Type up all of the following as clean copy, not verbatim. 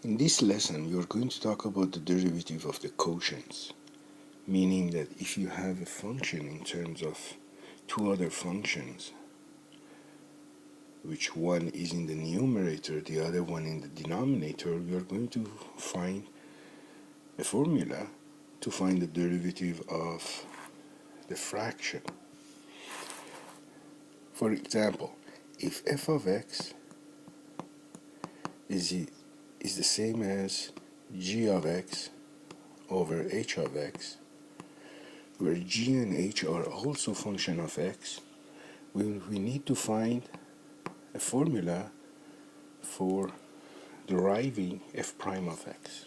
In this lesson, we are going to talk about the derivative of the quotients, meaning that if you have a function in terms of two other functions, which one is in the numerator, the other one in the denominator, we are going to find a formula to find the derivative of the fraction. For example, if f of x is the same as g of x over h of x, where g and h are also function of x, we need to find a formula for deriving f prime of x.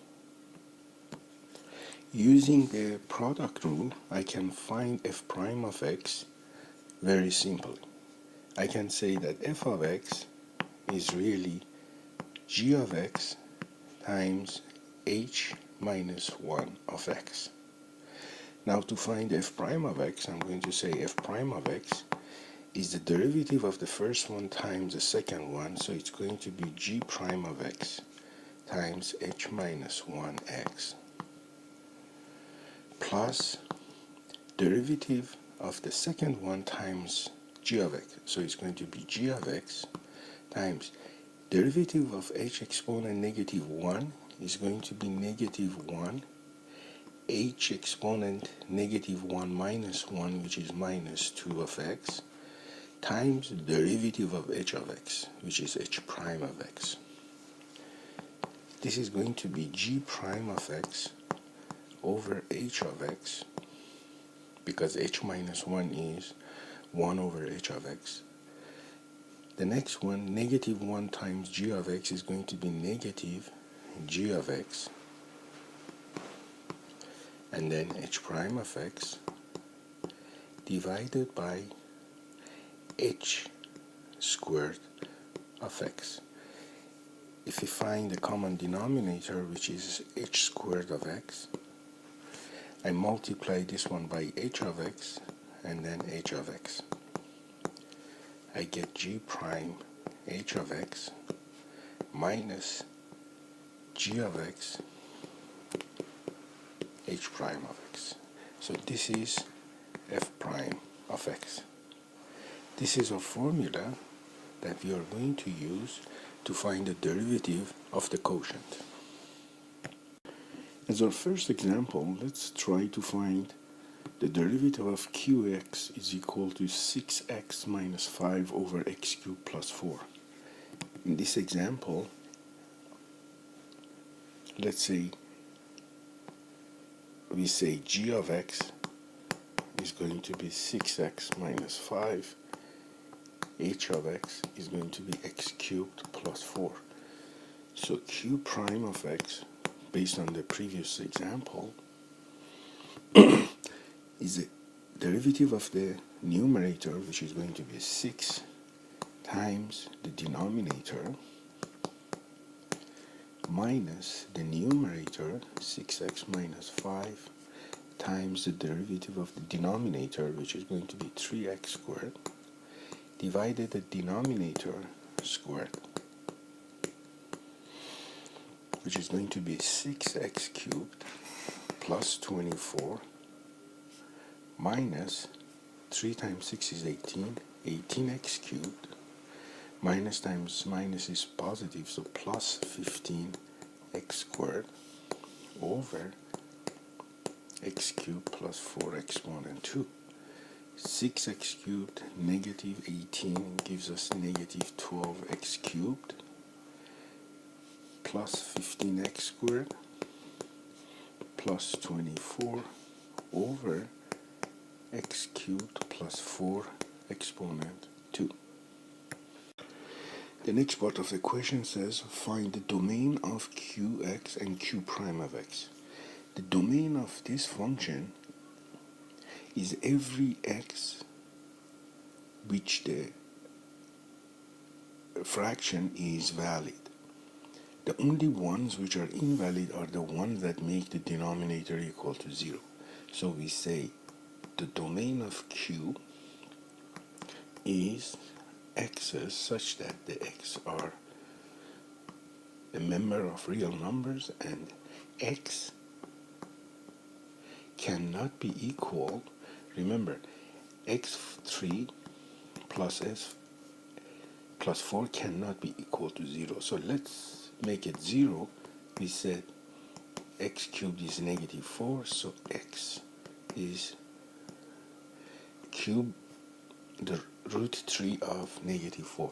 Using the product rule, I can find f prime of x very simply. I can say that f of x is really g of x times h minus 1 of x. Now to find f prime of x, I'm going to say f prime of x is the derivative of the first one times the second one, so it's going to be g prime of x times h minus 1x plus derivative of the second one times g of x, so it's going to be g of x times derivative of h exponent negative 1 is going to be negative 1, h exponent negative 1 minus 1, which is minus 2 of x, times the derivative of h of x, which is h prime of x. This is going to be g prime of x over h of x, because h minus 1 is 1 over h of x. The next one, negative 1 times g of x, is going to be negative g of x, and then h prime of x divided by h squared of x. If we find the common denominator, which is h squared of x, I multiply this one by h of x and then h of x. I get g prime h of x minus g of x h prime of x. So this is f prime of x. This is a formula that we are going to use to find the derivative of the quotient. As our first example, let's try to find the derivative of qx is equal to 6x minus 5 over x cubed plus 4. In this example, let's say we say g of x is going to be 6x minus 5, h of x is going to be x cubed plus 4. So q prime of x, based on the previous example, is the derivative of the numerator, which is going to be 6 times the denominator minus the numerator 6x minus 5 times the derivative of the denominator, which is going to be 3x squared, divided the denominator squared, which is going to be 6x cubed plus 24 minus 3 times 6 is 18, 18x cubed, minus times minus is positive, so plus 15x squared over x cubed plus 4 exponent 2. 6x cubed negative 18 gives us negative 12x cubed plus 15x squared plus 24 over x cubed plus 4 exponent 2. The next part of the question says find the domain of qx and q prime of x. The domain of this function is every x which the fraction is valid. The only ones which are invalid are the ones that make the denominator equal to 0. So we say the domain of q is x's such that the x are a member of real numbers, and x cannot be equal. Remember, x3 plus s plus 4 cannot be equal to 0. So let's make it 0. We said x cubed is negative 4, so x is cube the root 3 of negative 4.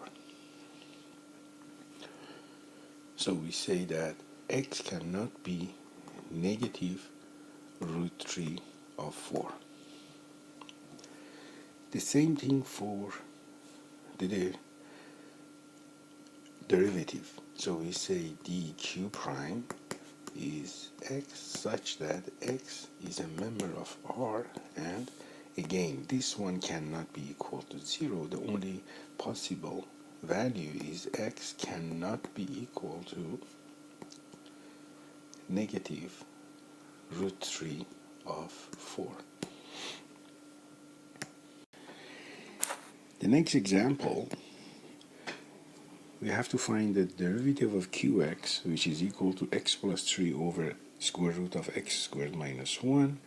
So we say that x cannot be negative root 3 of 4. The same thing for the derivative. So we say dq prime is x such that x is a member of R, and again this one cannot be equal to 0. The only possible value is x cannot be equal to negative root 3 of 4. The next example, we have to find the derivative of qx, which is equal to x plus 3 over square root of x squared minus 1.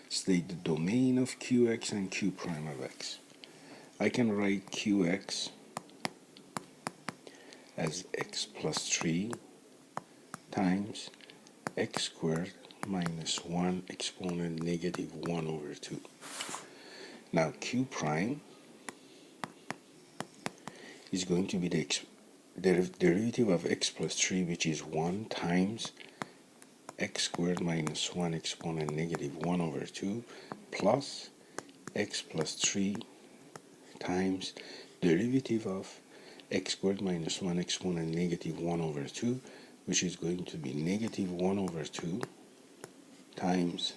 State the domain of qx and q prime of x. I can write qx as x plus 3 times x squared minus 1 exponent negative 1 over 2. Now q prime is going to be the derivative of x plus 3, which is 1 times x squared minus 1 exponent negative 1 over 2, plus x plus 3 times derivative of x squared minus 1 exponent negative 1 over 2, which is going to be negative 1 over 2 times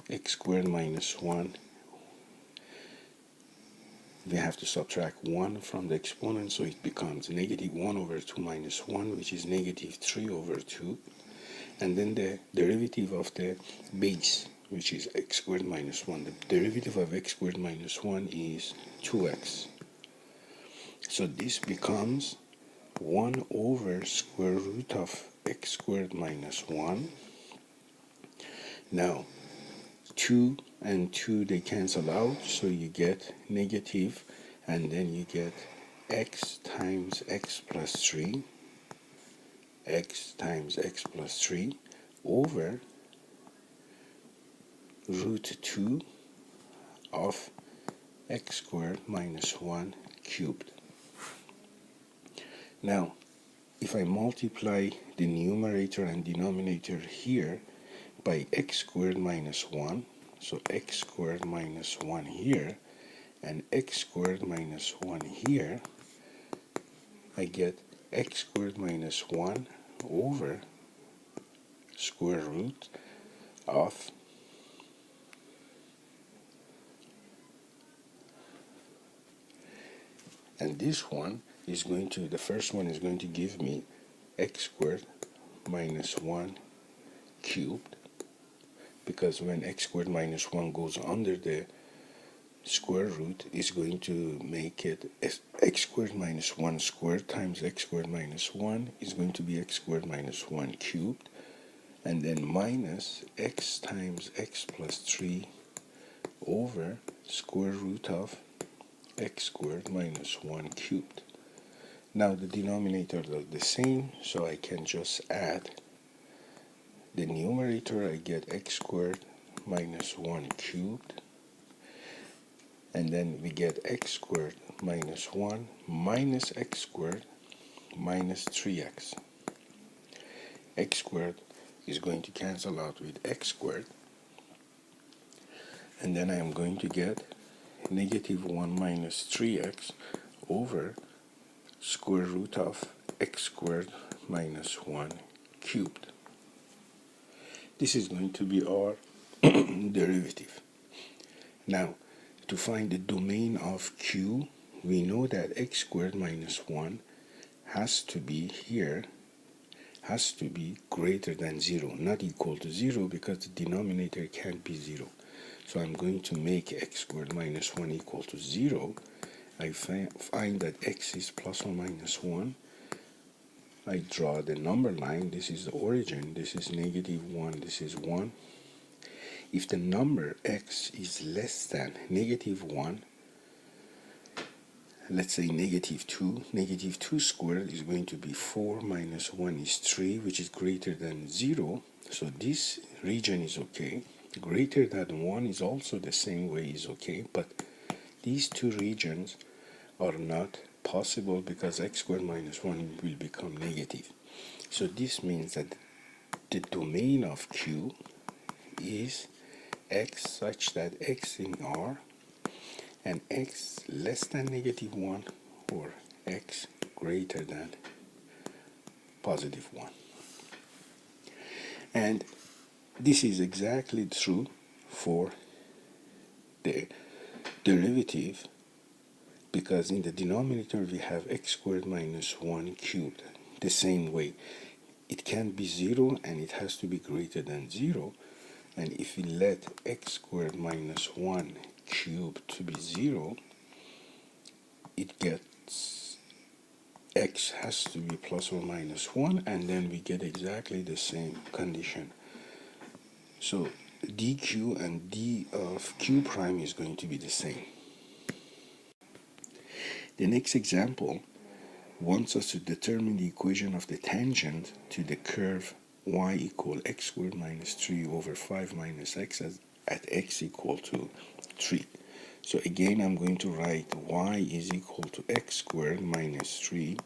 x squared minus 1. We have to subtract 1 from the exponent, so it becomes negative 1 over 2 minus 1, which is negative 3 over 2. And then the derivative of the base, which is x squared minus 1. The derivative of x squared minus 1 is 2x. So this becomes 1 over square root of x squared minus 1. Now, 2 and 2, they cancel out, so you get negative, and then you get x times x plus 3, x times x plus 3 over root 2 of x squared minus 1 cubed. Now, if I multiply the numerator and denominator here by x squared minus 1, so x squared minus 1 here, and x squared minus 1 here, I get x squared minus 1 over square root of and this one is going to, the first one is going to give me x squared minus 1 cubed, because when x squared minus 1 goes under the square root, is going to make it x squared minus 1 squared times x squared minus 1 is going to be x squared minus 1 cubed, and then minus x times x plus 3 over square root of x squared minus 1 cubed. Now the denominators are the same, so I can just add the numerator. I get x squared minus 1 cubed, and then we get x squared minus 1 minus x squared minus 3x. X squared is going to cancel out with x squared, and then I am going to get negative 1 minus 3x over square root of x squared minus 1 cubed. This is going to be our derivative. Now, to find the domain of q, we know that x squared minus 1 has to be here, has to be greater than 0, not equal to 0, because the denominator can't be 0. So I'm going to make x squared minus 1 equal to 0. I find that x is plus or minus 1. I draw the number line. This is the origin. This is -1. This is 1. If the number x is less than -1, let's say -2, -2 squared is going to be 4 minus 1 is 3, which is greater than 0. So this region is okay. Greater than 1 is also the same way is okay, but these two regions are not possible because x squared minus 1 will become negative. So this means that the domain of Q is x such that x in R and x less than -1 or x greater than +1. And this is exactly true for the derivative, because in the denominator we have x squared minus 1 cubed. The same way, it can't be 0 and it has to be greater than 0. And if we let x squared minus 1 cubed to be 0, it gets x has to be plus or minus 1, and then we get exactly the same condition. So dq and d of q prime is going to be the same. The next example wants us to determine the equation of the tangent to the curve y equal x squared minus 3 over 5 minus x at x equal to 3. So again, I'm going to write y is equal to x squared minus 3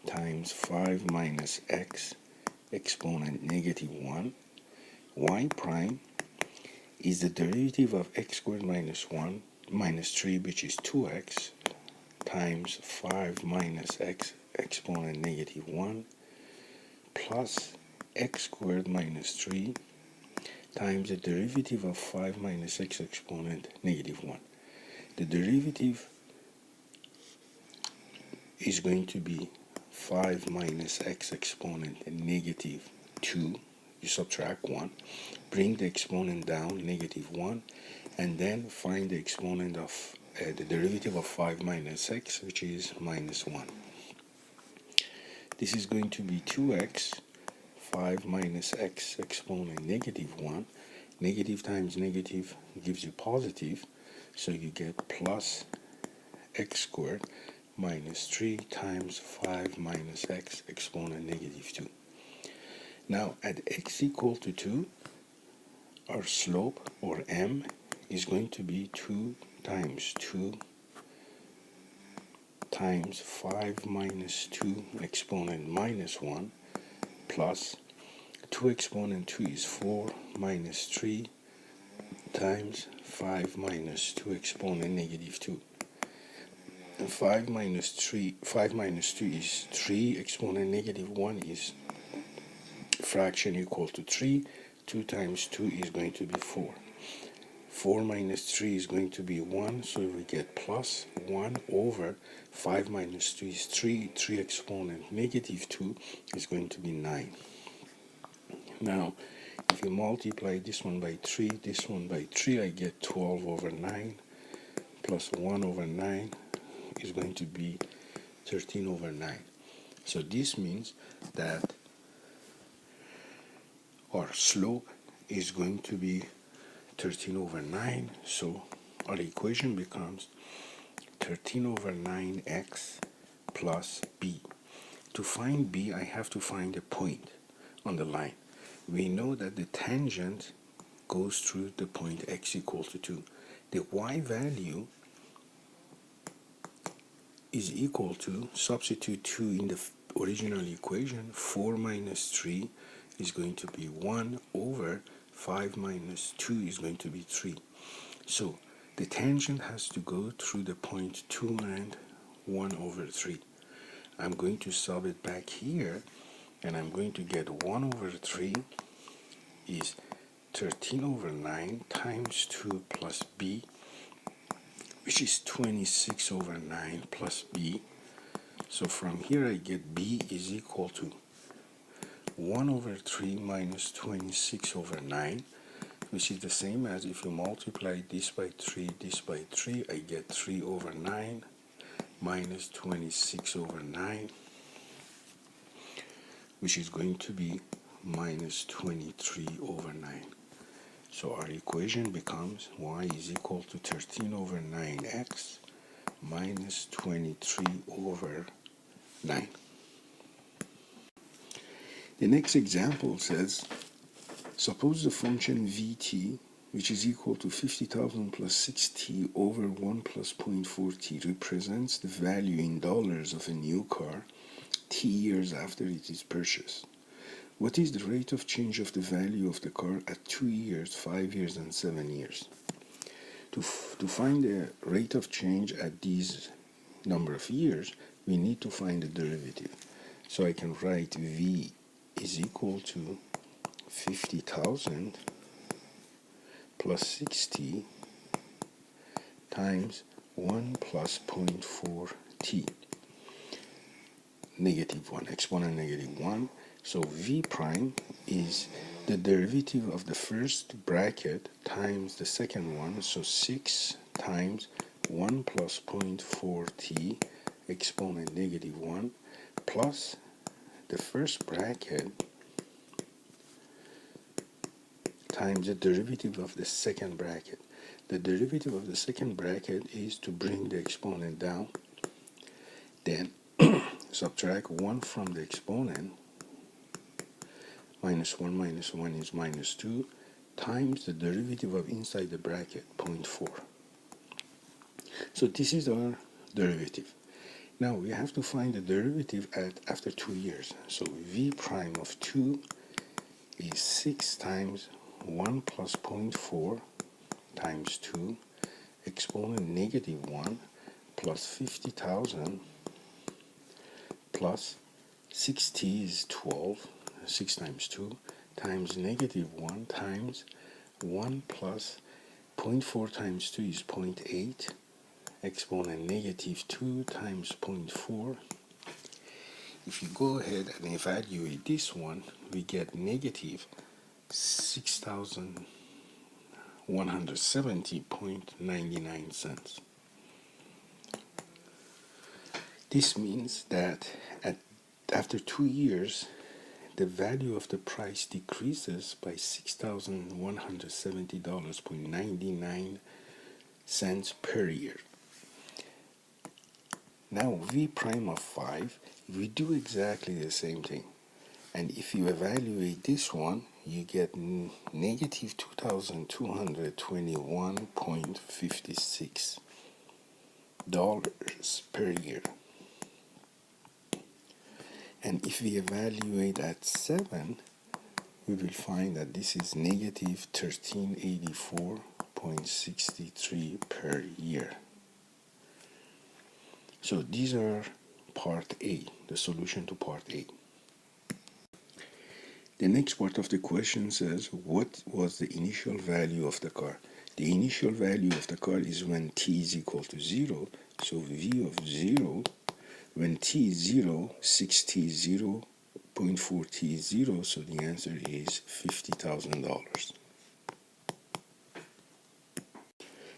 times 5 minus x exponent -1. Y prime is the derivative of x squared minus 1 minus 3, which is 2x, times 5 minus x exponent -1 plus x squared minus 3 times the derivative of 5 minus x exponent -1. The derivative is going to be 5 minus x exponent -2. You subtract 1, bring the exponent down, -1, and then find the exponent of the derivative of 5 minus x, which is -1. This is going to be 2x, 5 minus x exponent -1. Negative times negative gives you positive, so you get plus x squared minus 3 times 5 minus x exponent -2. Now at x equal to 2, our slope, or m, is going to be 2 times 2 times 5 minus 2 exponent -1 plus 2 exponent 2 is 4 minus 3 times 5 minus 2 exponent -2. And 5 minus 2 is 3 exponent -1 is fraction equal to 3. 2 times 2 is going to be 4. 4 minus 3 is going to be 1, so we get plus 1 over 5 minus 2 is 3. 3 exponent -2 is going to be 9. Now, if you multiply this one by 3, this one by 3, I get 12 over 9 plus 1 over 9 is going to be 13 over 9. So this means that our slope is going to be 13 over 9. So our equation becomes 13 over 9x plus b. To find b, I have to find a point on the line. We know that the tangent goes through the point x equal to 2. The y value is equal to, substitute 2 in the original equation, 4 minus 3 is going to be 1 over 5 minus 2 is going to be 3. So the tangent has to go through the point 2 and 1 over 3. I'm going to sub it back here, and I'm going to get 1 over 3 is 13 over 9 times 2 plus b, which is 26 over 9 plus b. So from here I get b is equal to 1 over 3 minus 26 over 9, which is the same as if you multiply this by 3, this by 3, I get 3 over 9 minus 26 over 9. which is going to be minus 23 over 9. So our equation becomes y is equal to 13 over 9x minus 23 over 9. The next example says, suppose the function vt, which is equal to 50,000 plus 6t over 1 plus 0.4t, represents the value in dollars of a new car t years after it is purchased. What is the rate of change of the value of the car at 2 years, 5 years, and 7 years? To find the rate of change at these number of years, we need to find the derivative. So I can write v is equal to 50,000 plus 60 times 1 plus 0.4t, negative 1, exponent negative 1. So v prime is the derivative of the first bracket times the second one, so 6 times 1 plus 0.4t exponent negative 1 plus the first bracket times the derivative of the second bracket. The derivative of the second bracket is to bring the exponent down, then subtract 1 from the exponent, minus 1 is minus 2, times the derivative of inside the bracket, 0.4. So this is our derivative. Now we have to find the derivative after 2 years. So v prime of 2 is 6 times 1 plus 0.4 times 2 exponent negative 1 plus 50,000 plus 6t is 12, 6 times 2 times negative 1 times 1 plus 0.4 times 2 is 0.8 exponent negative 2 times 0.4. If you go ahead and evaluate this one, we get negative 6,170.99 cents. This means that after 2 years, the value of the price decreases by $6,170.99 per year. Now v prime of 5, we do exactly the same thing. And if you evaluate this one, you get negative $2,221.56 per year. And if we evaluate at 7, we will find that this is negative $1,384.63 per year. So these are part A, the solution to part A. The next part of the question says, what was the initial value of the car? The initial value of the car is when t is equal to 0. So v of 0, when t is 0, 6t is 0, 0.4t is 0, so the answer is $50,000.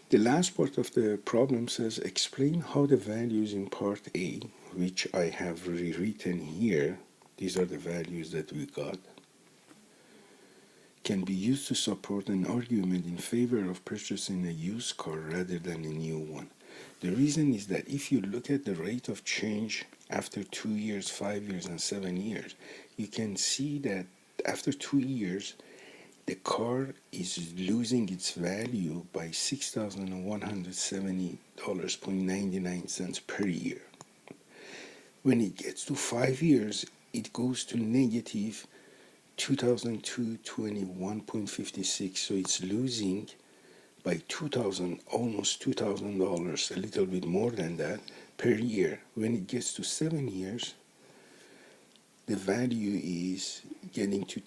The last part of the problem says, explain how the values in part A, which I have rewritten here, these are the values that we got, can be used to support an argument in favor of purchasing a used car rather than a new one. The reason is that if you look at the rate of change after 2 years, 5 years, and 7 years, you can see that after 2 years, the car is losing its value by $6,170.99 per year. When it gets to 5 years, it goes to negative $2,221.56, so it's losing by $2,000, almost $2,000, a little bit more than that, per year. When it gets to 7 years, the value is getting to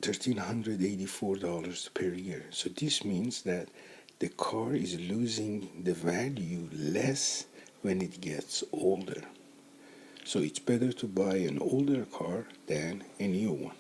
$1,384 per year. So this means that the car is losing the value less when it gets older. So it's better to buy an older car than a new one.